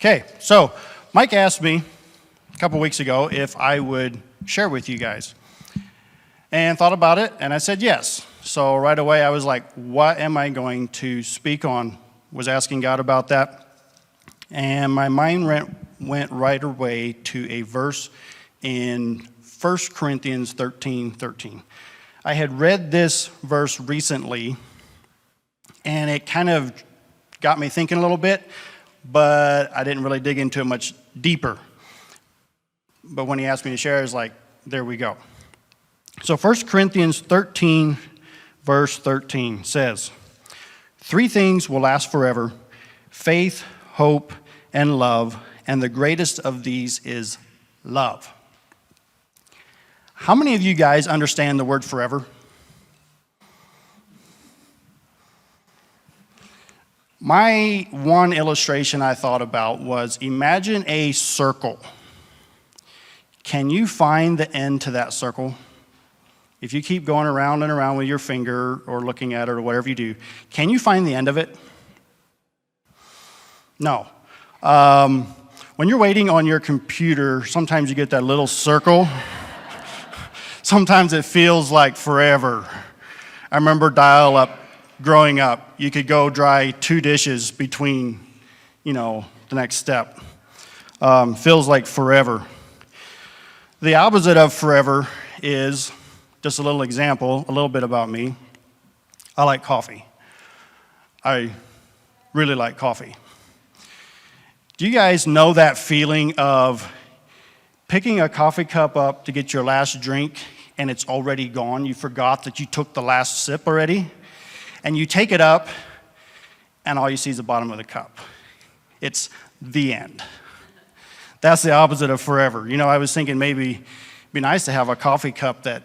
Okay, so Mike asked me a couple weeks ago if I would share with you guys. And thought about it, and I said yes. So right away I was like, what am I going to speak on? Was asking God about that. And my mind went right away to a verse in 1 Corinthians 13:13. I had read this verse recently, and it kind of got me thinking a little bit, but I didn't really dig into it much deeper. But when he asked me to share, I was like, there we go. So 1 Corinthians 13, verse 13 says, 3 things will last forever: faith, hope, and love, and the greatest of these is love. How many of you guys understand the word forever? My one illustration I thought about was, imagine a circle. Can you find the end to that circle? If you keep going around and around with your finger or looking at it or whatever you do, can you find the end of it? No. When you're waiting on your computer, sometimes you get that little circle. Sometimes it feels like forever. I remember dial-up growing up. You could go dry 2 dishes between, the next step. Feels like forever. The opposite of forever is, just a little example, a little bit about me. I like coffee. I really like coffee. Do you guys know that feeling of picking a coffee cup up to get your last drink and it's already gone? You forgot that you took the last sip already. And you take it up and all you see is the bottom of the cup. It's the end. That's the opposite of forever. I was thinking maybe it'd be nice to have a coffee cup that,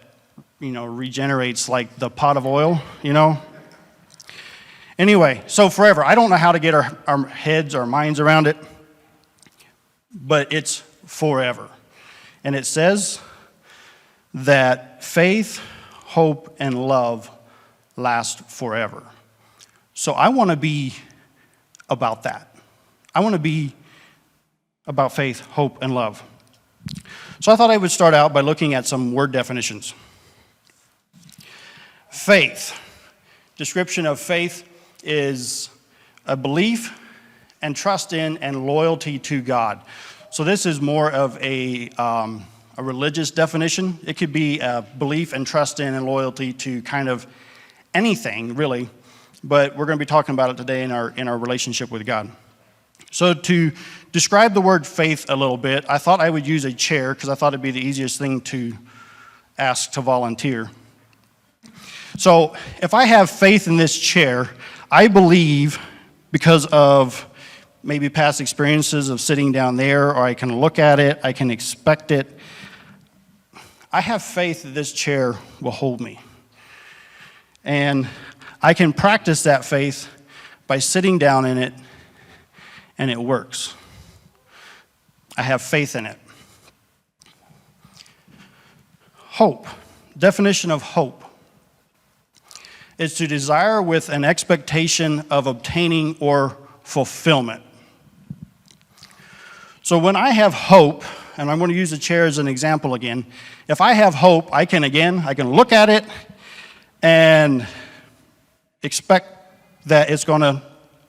regenerates like the pot of oil, Anyway, so forever. I don't know how to get our heads, our minds around it, but it's forever. And it says that faith, hope, and love last forever. So I want to be about that. I want to be about faith, hope, and love. So I thought I would start out by looking at some word definitions. Faith. Description of faith is a belief and trust in and loyalty to God. So this is more of a religious definition. It could be a belief and trust in and loyalty to kind of anything, really. But we're going to be talking about it today in our relationship with God. So to describe the word faith a little bit, I thought I would use a chair because I thought it'd be the easiest thing to ask to volunteer. So if I have faith in this chair, I believe, because of maybe past experiences of sitting down there, or I can look at it, I can expect it. I have faith that this chair will hold me. And I can practice that faith by sitting down in it, and it works. I have faith in it. Hope. Definition of hope is to desire with an expectation of obtaining or fulfillment. So when I have hope, and I'm going to use the chair as an example again, if I have hope, I can look at it and expect that it's going to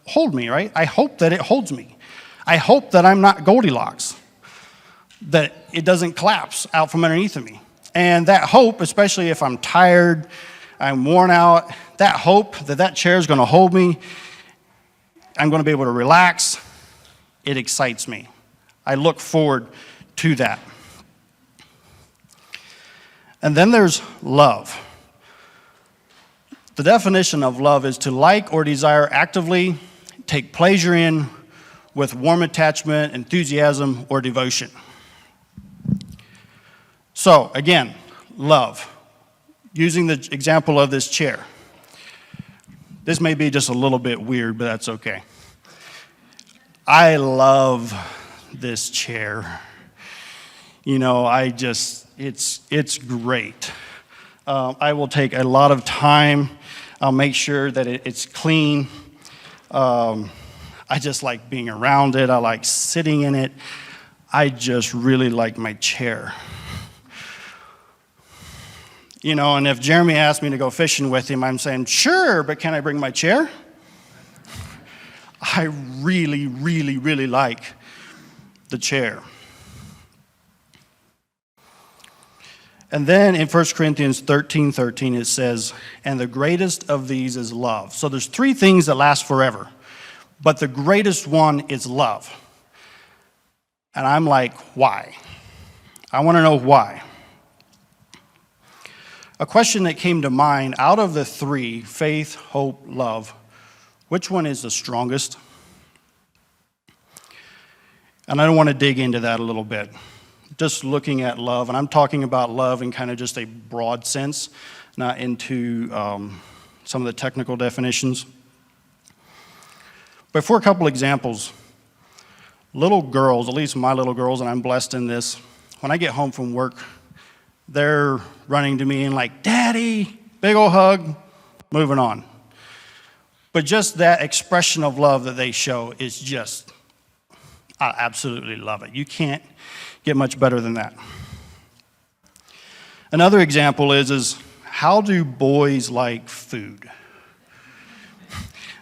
hold me, right? I hope that it holds me. I hope that I'm not Goldilocks, that it doesn't collapse out from underneath of me. And that hope, especially if I'm tired, I'm worn out, that hope that chair is going to hold me, I'm going to be able to relax, it excites me. I look forward to that. And then there's love. The definition of love is to like or desire actively, take pleasure in, with warm attachment, enthusiasm, or devotion. So, again, love. Using the example of this chair. This may be just a little bit weird, but that's okay. I love this chair. It's great. I will take a lot of time. I'll make sure that it's clean. I just like being around it. I like sitting in it. I just really like my chair. You know, and if Jeremy asked me to go fishing with him, I'm saying, sure, but can I bring my chair? I really, really, really like the chair. And then in 1 Corinthians 13:13, it says, and the greatest of these is love. So there's 3 things that last forever, but the greatest one is love. And I'm like, why? I want to know why. A question that came to mind, out of the 3, faith, hope, love, which one is the strongest? And I don't want to dig into that a little bit. Just looking at love, and I'm talking about love in kind of just a broad sense, not into some of the technical definitions. But for a couple examples, little girls, at least my little girls, and I'm blessed in this, when I get home from work, they're running to me and like, Daddy, big old hug, moving on. But just that expression of love that they show is just, I absolutely love it. You can't get much better than that. Another example is how do boys like food?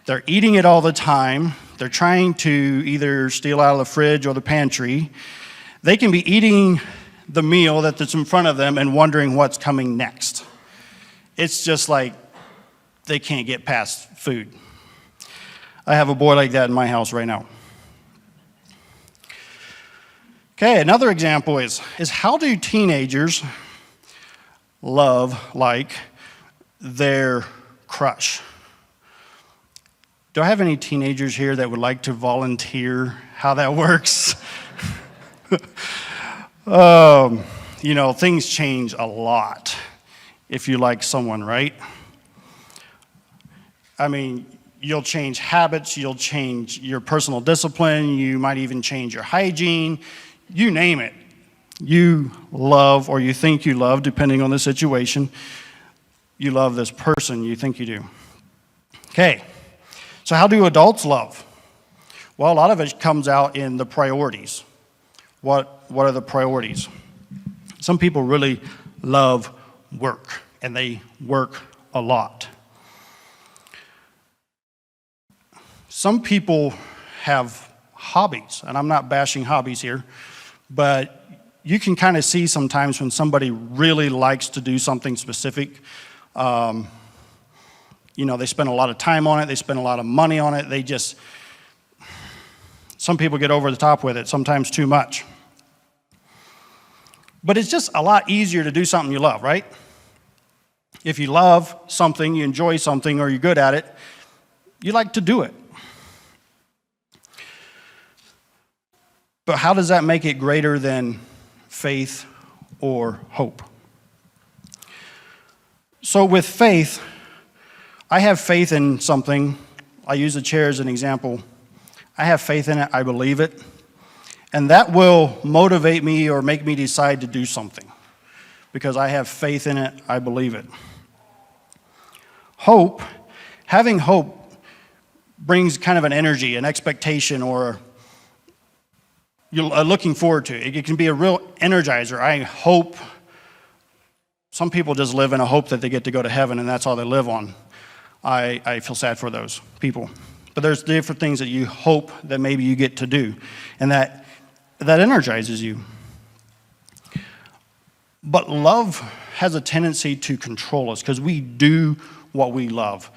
They're eating it all the time. They're trying to either steal out of the fridge or the pantry. They can be eating the meal that's in front of them and wondering what's coming next. It's just like they can't get past food. I have a boy like that in my house right now. Okay, another example is how do teenagers love like their crush? Do I have any teenagers here that would like to volunteer how that works? You know, things change a lot if you like someone, right? I mean, you'll change habits, you'll change your personal discipline, you might even change your hygiene, you name it. You love, or you think you love, depending on the situation, you love this person, you think you do. Okay, so how do adults love? Well, a lot of it comes out in the priorities. What are the priorities? Some people really love work, and they work a lot. Some people have hobbies, and I'm not bashing hobbies here, but you can kind of see sometimes when somebody really likes to do something specific. You know, they spend a lot of time on it, they spend a lot of money on it, some people get over the top with it, sometimes too much. But it's just a lot easier to do something you love, right? If you love something, you enjoy something, or you're good at it, you like to do it. But how does that make it greater than faith or hope? So with faith, I have faith in something. I use a chair as an example. I have faith in it, I believe it, and that will motivate me or make me decide to do something because I have faith in it, I believe it. Hope, having hope brings kind of an energy, an expectation, or you're looking forward to it. It can be a real energizer. I hope. Some people just live in a hope that they get to go to heaven, and that's all they live on. I feel sad for those people. But there's different things that you hope that maybe you get to do, and that energizes you. But love has a tendency to control us because we do what we love.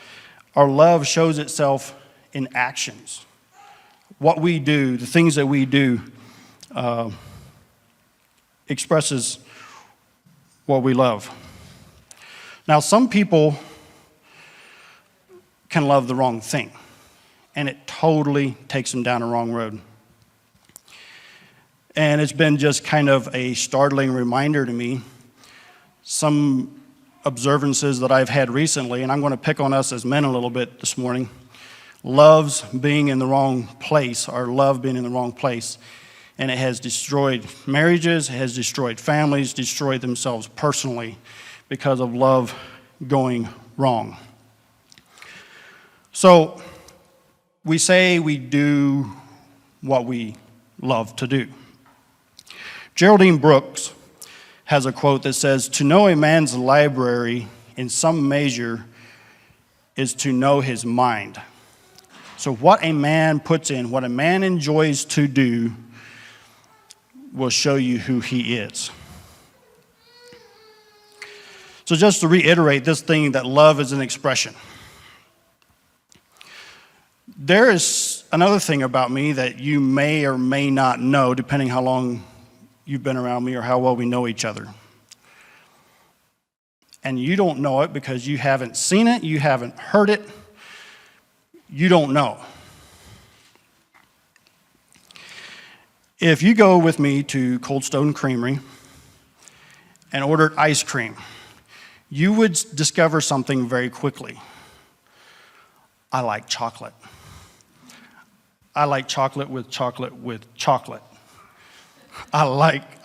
Our love shows itself in actions. What we do, the things that we do, expresses what we love. Now, some people can love the wrong thing, and it totally takes them down a wrong road. And it's been just kind of a startling reminder to me, some observances that I've had recently, and I'm going to pick on us as men a little bit this morning. Love's being in the wrong place, or love being in the wrong place. And it has destroyed marriages, it has destroyed families, destroyed themselves personally because of love going wrong. So, we say we do what we love to do. Geraldine Brooks has a quote that says, "To know a man's library in some measure is to know his mind." So what a man puts in, what a man enjoys to do, will show you who he is. So just to reiterate this thing that love is an expression. There is another thing about me that you may or may not know, depending how long you've been around me or how well we know each other. And you don't know it because you haven't seen it, you haven't heard it, you don't know. If you go with me to Cold Stone Creamery and ordered ice cream, you would discover something very quickly. I like chocolate. I like chocolate with chocolate with chocolate. I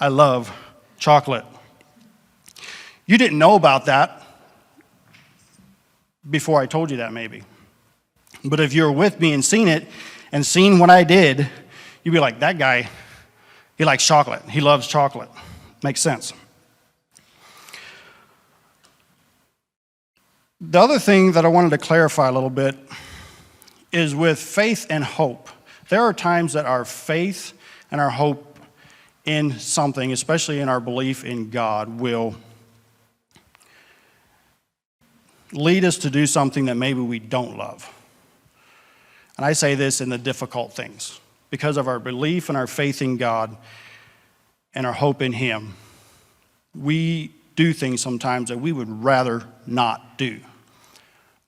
love chocolate. You didn't know about that before I told you that, maybe. But if you're with me and seen it and seen what I did, you'd be like, that guy, he likes chocolate. He loves chocolate. Makes sense. The other thing that I wanted to clarify a little bit is with faith and hope. There are times that our faith and our hope in something, especially in our belief in God, will lead us to do something that maybe we don't love. And I say this in the difficult things. Because of our belief and our faith in God and our hope in Him, we do things sometimes that we would rather not do.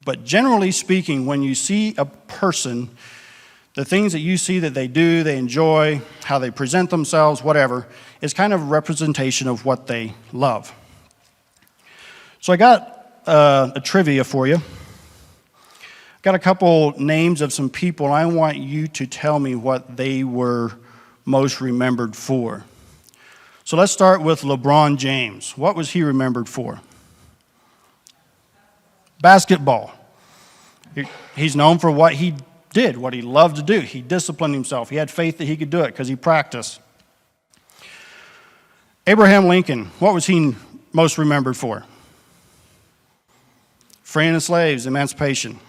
But generally speaking, when you see a person, the things that you see that they do, they enjoy, how they present themselves, whatever, is kind of a representation of what they love. So I got a trivia for you. Got a couple names of some people, and I want you to tell me what they were most remembered for. So let's start with LeBron James. What was he remembered for? Basketball. He's known for what he did, what he loved to do. He disciplined himself. He had faith that he could do it because he practiced. Abraham Lincoln, what was he most remembered for? Freeing the slaves, emancipation.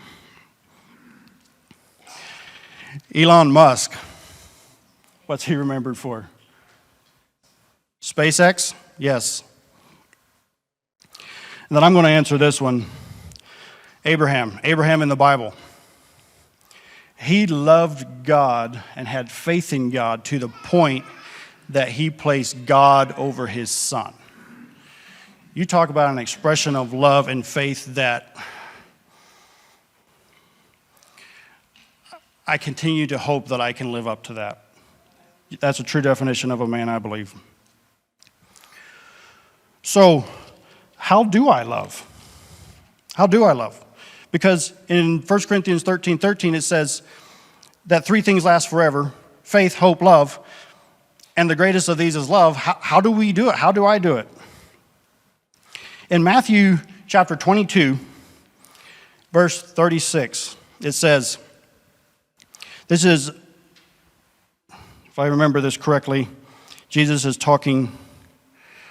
Elon Musk, what's he remembered for? SpaceX? Yes. And then I'm going to answer this one. Abraham in the Bible. He loved God and had faith in God to the point that he placed God over his son. You talk about an expression of love and faith that I continue to hope that I can live up to that. That's a true definition of a man, I believe. So, how do I love? How do I love? Because in 1 Corinthians 13:13 it says that three things last forever: faith, hope, love. And the greatest of these is love. How do we do it? How do I do it? In Matthew chapter 22, verse 36, it says, this is, if I remember this correctly, Jesus is talking,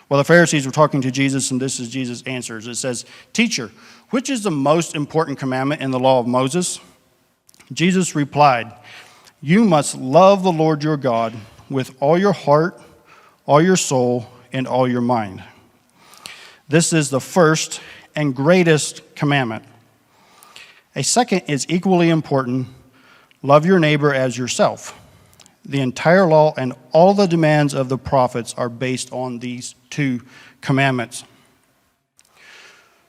well, the Pharisees were talking to Jesus, and this is Jesus' answers. It says, "Teacher, which is the most important commandment in the law of Moses?" Jesus replied, "You must love the Lord your God with all your heart, all your soul, and all your mind. This is the first and greatest commandment. A second is equally important: love your neighbor as yourself. The entire law and all the demands of the prophets are based on these two commandments."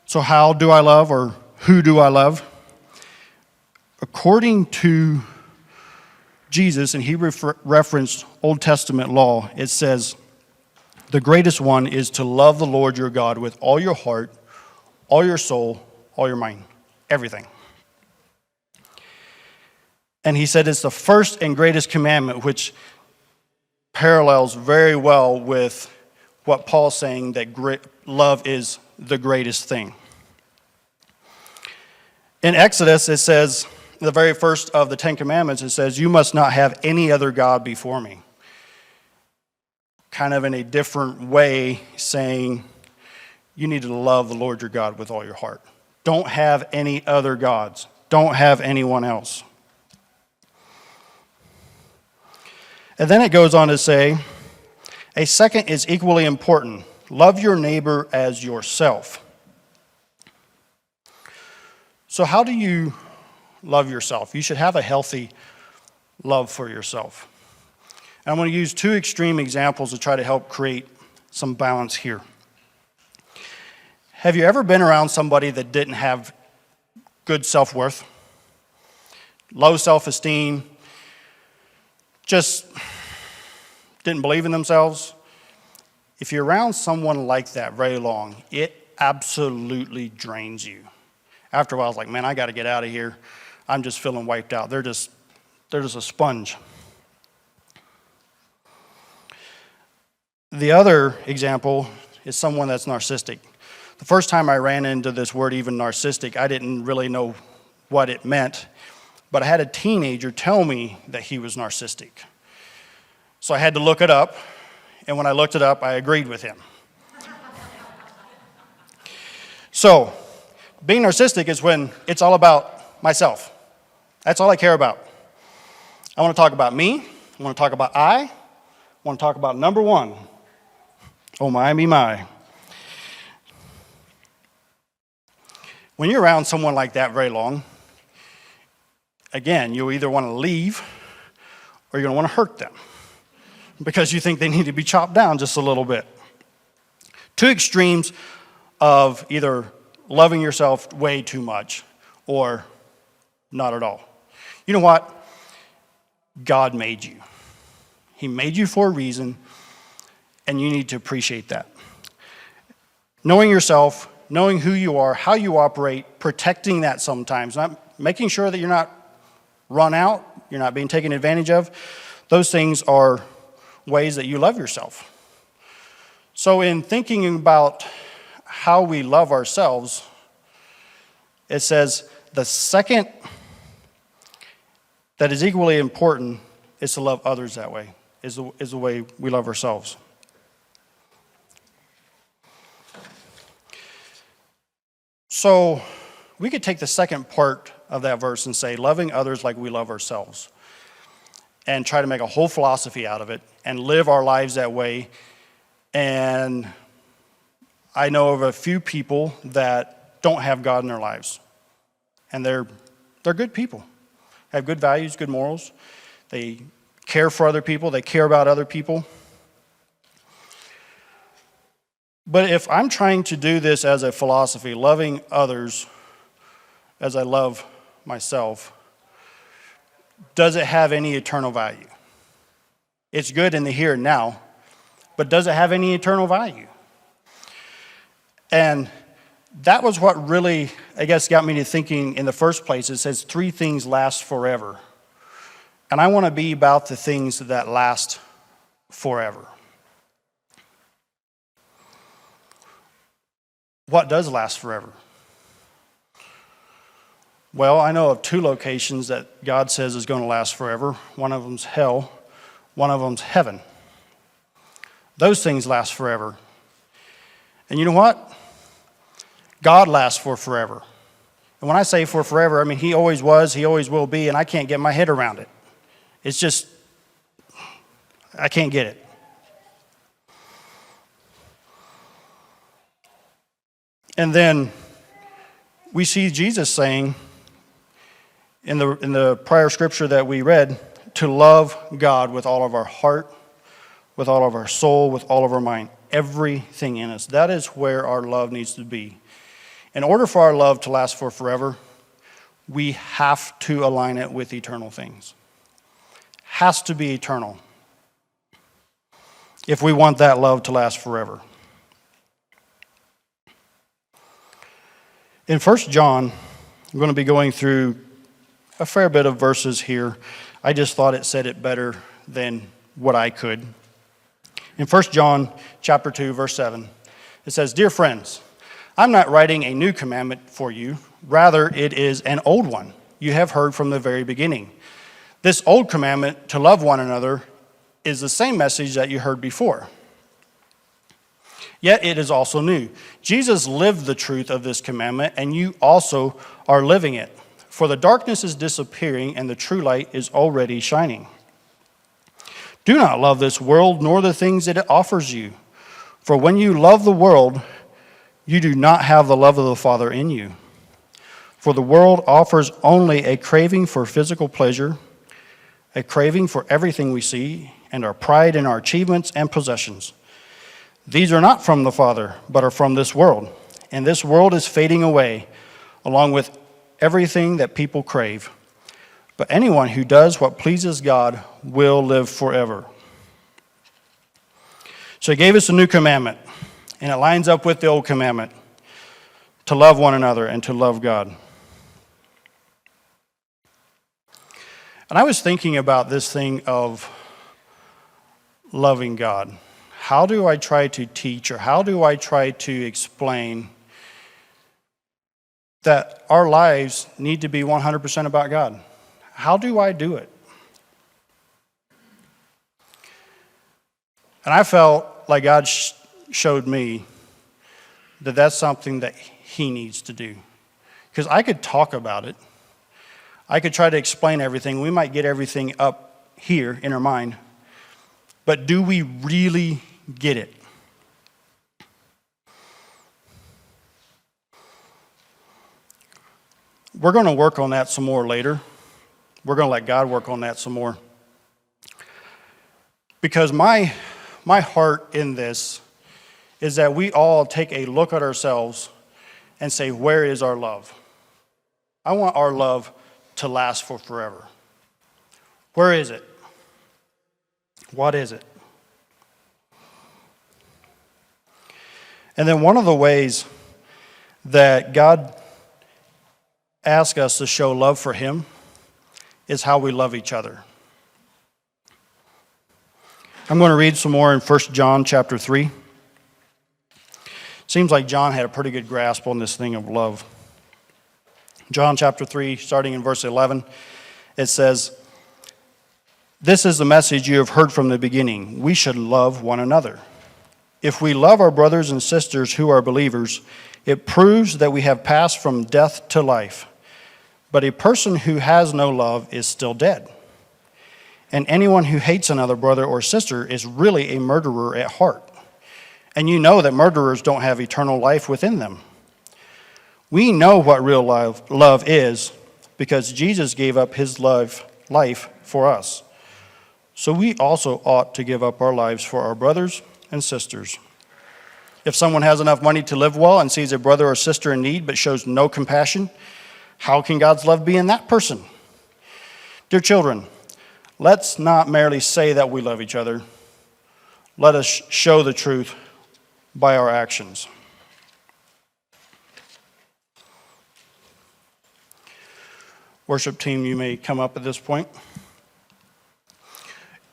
So how do I love, or who do I love? According to Jesus, and he referenced Old Testament law, it says, the greatest one is to love the Lord your God with all your heart, all your soul, all your mind, everything. And he said it's the first and greatest commandment, which parallels very well with what Paul's saying, that love is the greatest thing. In Exodus, it says, the very first of the Ten Commandments, it says, you must not have any other God before me. Kind of in a different way, saying you need to love the Lord your God with all your heart. Don't have any other gods. Don't have anyone else. And then it goes on to say, a second is equally important. Love your neighbor as yourself. So how do you love yourself? You should have a healthy love for yourself. And I'm going to use two extreme examples to try to help create some balance here. Have you ever been around somebody that didn't have good self-worth? Low self-esteem? Just didn't believe in themselves? If you're around someone like that very long, it absolutely drains you. After a while, it's like, man, I got to get out of here. I'm just feeling wiped out. They're just a sponge. The other example is someone that's narcissistic. The first time I ran into this word, even narcissistic, I didn't really know what it meant, but I had a teenager tell me that he was narcissistic. So I had to look it up, and when I looked it up, I agreed with him. So, being narcissistic is when it's all about myself. That's all I care about. I want to talk about me. I want to talk about I want to talk about number one. Oh my, me, my. When you're around someone like that very long, again, you'll either want to leave or you're going to want to hurt them because you think they need to be chopped down just a little bit. Two extremes of either loving yourself way too much or not at all. You know what? God made you. He made you for a reason, and you need to appreciate that. Knowing yourself, knowing who you are, how you operate, protecting that sometimes, not making sure that you're not run out, you're not being taken advantage of. Those things are ways that you love yourself. So in thinking about how we love ourselves, it says the second that is equally important is to love others that way, is the way we love ourselves. So we could take the second part of that verse and say, loving others like we love ourselves, and try to make a whole philosophy out of it and live our lives that way. And I know of a few people that don't have God in their lives, and they're good people, have good values, good morals. They care for other people. They care about other people. But if I'm trying to do this as a philosophy, loving others as I love myself, does it have any eternal value? It's good in the here and now, but does it have any eternal value? And that was what really, I guess, got me to thinking in the first place. It says 3 things last forever. And I want to be about the things that last forever. What does last forever? Well, I know of 2 locations that God says is going to last forever. One of them's hell, one of them's heaven. Those things last forever. And you know what? God lasts for forever. And when I say for forever, I mean he always was, he always will be, and I can't get my head around it. It's just, I can't get it. And then we see Jesus saying in the prior scripture that we read, to love God with all of our heart, with all of our soul, with all of our mind, everything in us. That is where our love needs to be. In order for our love to last for forever, we have to align it with eternal things. Has to be eternal if we want that love to last forever. In 1 John, I'm going to be going through a fair bit of verses here. I just thought it said it better than what I could. In 1 John chapter 2, verse 7, it says, "Dear friends, I'm not writing a new commandment for you. Rather, it is an old one you have heard from the very beginning. This old commandment to love one another is the same message that you heard before. Yet it is also new. Jesus lived the truth of this commandment, and you also are living it. For the darkness is disappearing, and the true light is already shining. Do not love this world, nor the things that it offers you. For when you love the world, you do not have the love of the Father in you. For the world offers only a craving for physical pleasure, a craving for everything we see, and our pride in our achievements and possessions. These are not from the Father, but are from this world. And this world is fading away, along with everything that people crave. But anyone who does what pleases God will live forever. So he gave us a new commandment, and it lines up with the old commandment, to love one another and to love God. And I was thinking about this thing of loving God. How do I try to teach, or how do I try to explain that our lives need to be 100% about God? How do I do it? And I felt like God showed me that that's something that he needs to do. Because I could talk about it. I could try to explain everything. We might get everything up here in our mind. But do we really get it? We're going to work on that some more later. We're going to let God work on that some more. Because my heart in this is that we all take a look at ourselves and say, where is our love? I want our love to last for forever. Where is it? What is it? And then one of the ways that God asks us to show love for him is how we love each other. I'm going to read some more in 1 John chapter 3. Seems like John had a pretty good grasp on this thing of love. John chapter 3, starting in verse 11, it says, "This is the message you have heard from the beginning. We should love one another. If we love our brothers and sisters who are believers, it proves that we have passed from death to life. But a person who has no love is still dead. And anyone who hates another brother or sister is really a murderer at heart. And you know that murderers don't have eternal life within them. We know what real love is because Jesus gave up his life for us. So we also ought to give up our lives for our brothers and sisters. If someone has enough money to live well and sees a brother or sister in need but shows no compassion, how can God's love be in that person? Dear children, let's not merely say that we love each other. Let us show the truth by our actions." Worship team, you may come up at this point.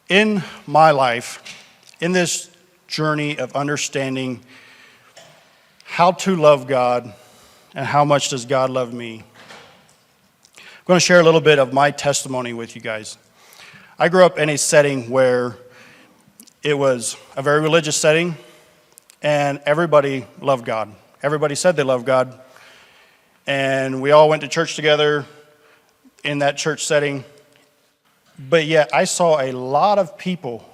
In my life, in this journey of understanding how to love God and how much does God love me, I'm going to share a little bit of my testimony with you guys. I grew up in a setting where it was a very religious setting, and everybody loved God. Everybody said they loved God, and we all went to church together in that church setting. But yet I saw a lot of people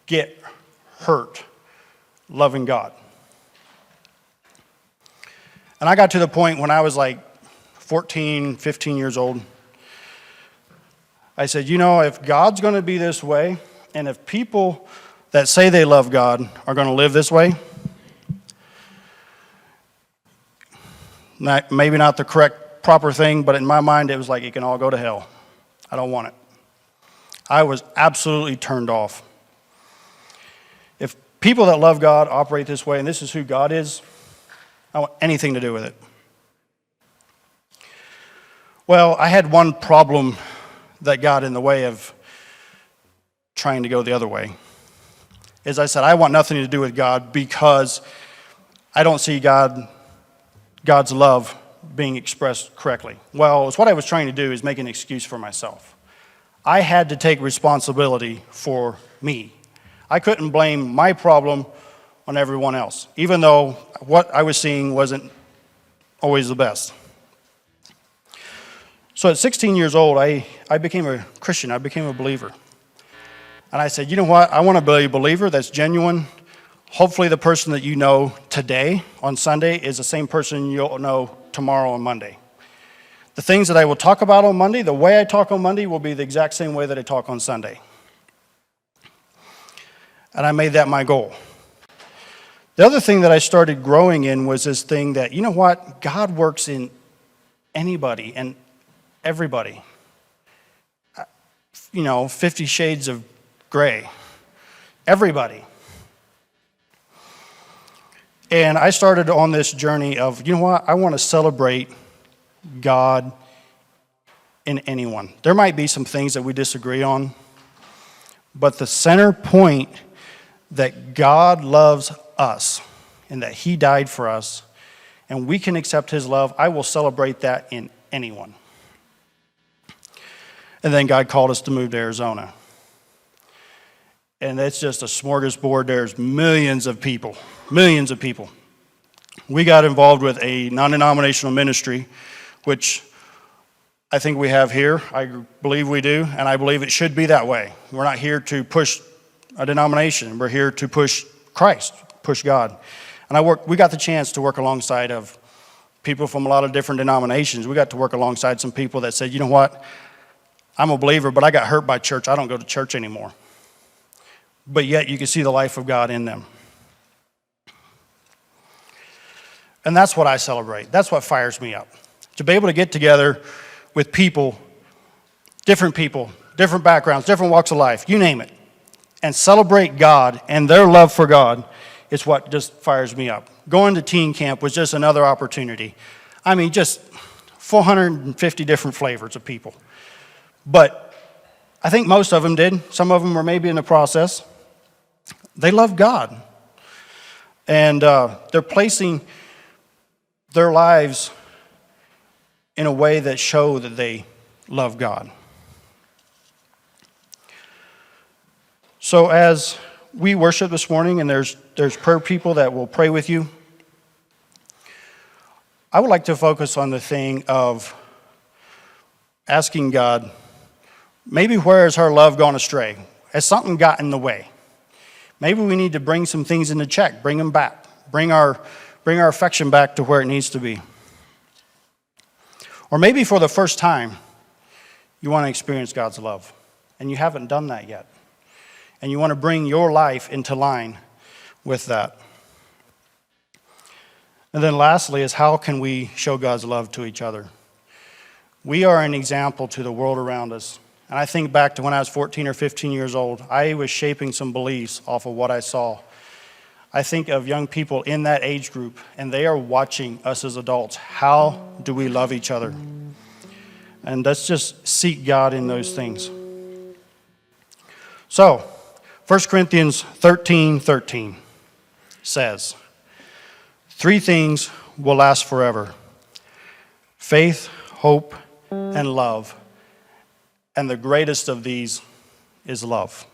get hurt loving God. And I got to the point when I was like 14, 15 years old, I said, if God's going to be this way, and if people that say they love God are going to live this way, maybe not the proper thing, but in my mind it was like, it can all go to hell. I don't want it. I was absolutely turned off. If people that love God operate this way, and this is who God is, I don't want anything to do with it. Well, I had one problem that got in the way of trying to go the other way. Is I said, I want nothing to do with God because I don't see God's love being expressed correctly? Well, it's what I was trying to do is make an excuse for myself. I had to take responsibility for me. I couldn't blame my problem on everyone else, even though what I was seeing wasn't always the best. So at 16 years old, I became a Christian. I became a believer. And I said, you know what? I want to be a believer that's genuine. Hopefully the person that you know today on Sunday is the same person you'll know tomorrow on Monday. The things that I will talk about on Monday, the way I talk on Monday will be the exact same way that I talk on Sunday. And I made that my goal. The other thing that I started growing in was this thing that, you know what? God works in anybody and everybody. 50 shades of gray. Everybody. And I started on this journey of, you know what? I want to celebrate God in anyone. There might be some things that we disagree on, but the center point that God loves us and that he died for us and we can accept his love, I will celebrate that in anyone. And then God called us to move to Arizona. And it's just a smorgasbord. There's millions of people. We got involved with a non-denominational ministry, which I think we have here. I believe we do, and I believe it should be that way. We're not here to push a denomination. We're here to push Christ, push God. And we got the chance to work alongside of people from a lot of different denominations. We got to work alongside some people that said, you know what? I'm a believer, but I got hurt by church. I don't go to church anymore. But yet you can see the life of God in them. And that's what I celebrate. That's what fires me up. To be able to get together with people, different backgrounds, different walks of life, you name it, and celebrate God and their love for God is what just fires me up. Going to teen camp was just another opportunity. I mean, just 450 different flavors of people. But I think most of them did. Some of them were maybe in the process. They love God. And they're placing their lives in a way that show that they love God. So as we worship this morning, and there's prayer people that will pray with you, I would like to focus on the thing of asking God, maybe where has our love gone astray? Has something got in the way? Maybe we need to bring some things into check, bring them back, bring our affection back to where it needs to be. Or maybe for the first time, you want to experience God's love, and you haven't done that yet. And you want to bring your life into line with that. And then lastly is, how can we show God's love to each other? We are an example to the world around us. And I think back to when I was 14 or 15 years old, I was shaping some beliefs off of what I saw. I think of young people in that age group, and they are watching us as adults. How do we love each other? And let's just seek God in those things. So, 1 Corinthians 13:13 says, 3 things will last forever: faith, hope, and love. And the greatest of these is love.